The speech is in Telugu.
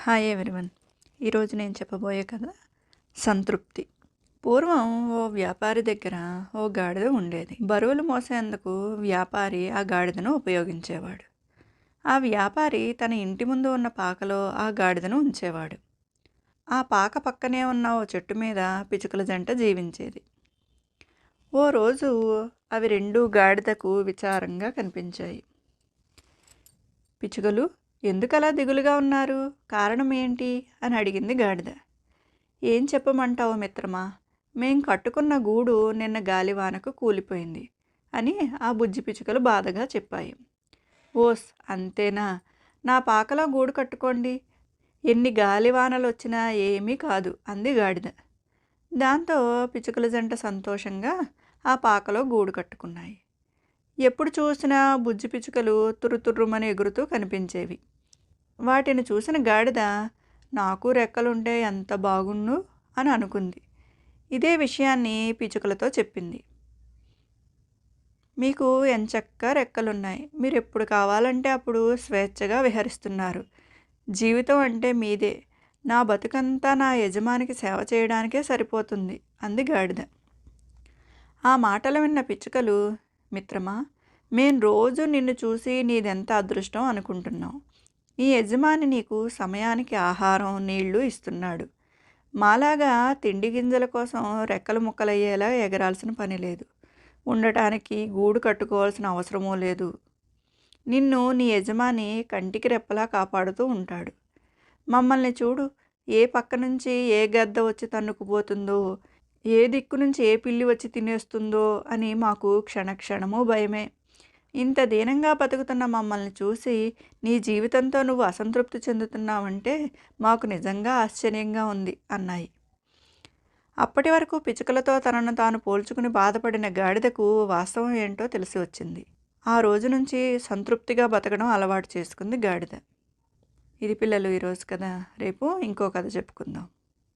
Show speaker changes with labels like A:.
A: Hi everyone. ఈరోజు నేను చెప్పబోయే కథ సంతృప్తి. పూర్వం ఓ వ్యాపారి దగ్గర ఓ గాడిద ఉండేది. బరువులు మోసేందుకు వ్యాపారి ఆ గాడిదను ఉపయోగించేవాడు. ఆ వ్యాపారి తన ఇంటి ముందు ఉన్న పాకలో ఆ గాడిదను ఉంచేవాడు. ఆ పాక పక్కనే ఉన్న ఓ చెట్టు మీద పిచుకల జంట జీవించేది. ఓ రోజు అవి రెండూ గాడిదకు విచారంగా కనిపించాయి. పిచుకలు, ఎందుకలా దిగులుగా ఉన్నారు? కారణం ఏంటి అని అడిగింది గాడిద. ఏం చెప్పమంటావు మిత్రమా, మేం కట్టుకున్న గూడు నిన్న గాలివానకు కూలిపోయింది అని ఆ బుజ్జి పిచుకలు బాధగా చెప్పాయి. ఓస్ అంతేనా, నా పాకలో గూడు కట్టుకోండి, ఎన్ని గాలివానలు వచ్చినా ఏమీ కాదు అంది గాడిద. దాంతో పిచుకల జంట సంతోషంగా ఆ పాకలో గూడు కట్టుకున్నాయి. ఎప్పుడు చూసినా బుజ్జి పిచుకలు తుర్రుతుర్రుమని ఎగురుతూ కనిపించేవి. వాటిని చూసిన గాడిద, నాకు రెక్కలుంటే ఎంత బాగుండు అని అనుకుంది. ఇదే విషయాన్ని పిచుకలతో చెప్పింది. మీకు ఎంచక్కా రెక్కలున్నాయి, మీరు ఎప్పుడు కావాలంటే అప్పుడు స్వేచ్ఛగా విహరిస్తున్నారు. జీవితం అంటే మీదే, నా బతుకంతా నా యజమానికి సేవ చేయడానికే సరిపోతుంది అంది గాడిద. ఆ మాటలు విన్న పిచ్చుకలు, మిత్రమా, మేం రోజు నిన్ను చూసి నీదెంత అదృష్టం అనుకుంటున్నాం. నీ యజమాని నీకు సమయానికి ఆహారం నీళ్లు ఇస్తున్నాడు. మాలాగా తిండి గింజల కోసం రెక్కలు ముక్కలయ్యేలా ఎగరాల్సిన పని లేదు. ఉండటానికి గూడు కట్టుకోవాల్సిన అవసరమూ లేదు. నిన్ను నీ యజమాని కంటికి రెప్పలా కాపాడుతూ ఉంటాడు. మమ్మల్ని చూడు, ఏ పక్క నుంచి ఏ గద్ద వచ్చి తన్నుకుపోతుందో, ఏ దిక్కు నుంచి ఏ పిల్లి వచ్చి తినేస్తుందో అని మాకు క్షణక్షణము భయమే. ఇంత దీనంగా బతుకుతున్న మమ్మల్ని చూసి నీ జీవితంతో నువ్వు అసంతృప్తి చెందుతున్నావంటే మాకు నిజంగా ఆశ్చర్యంగా ఉంది అన్నాయి. అప్పటి వరకు పిచుకలతో తనను తాను పోల్చుకుని బాధపడిన గాడిదకు వాస్తవం ఏంటో తెలిసి వచ్చింది. ఆ రోజు నుంచి సంతృప్తిగా బతకడం అలవాటు చేసుకుంది గాడిద. ఇది పిల్లలు ఈరోజు కథ. రేపు ఇంకో కథ చెప్పుకుందాం.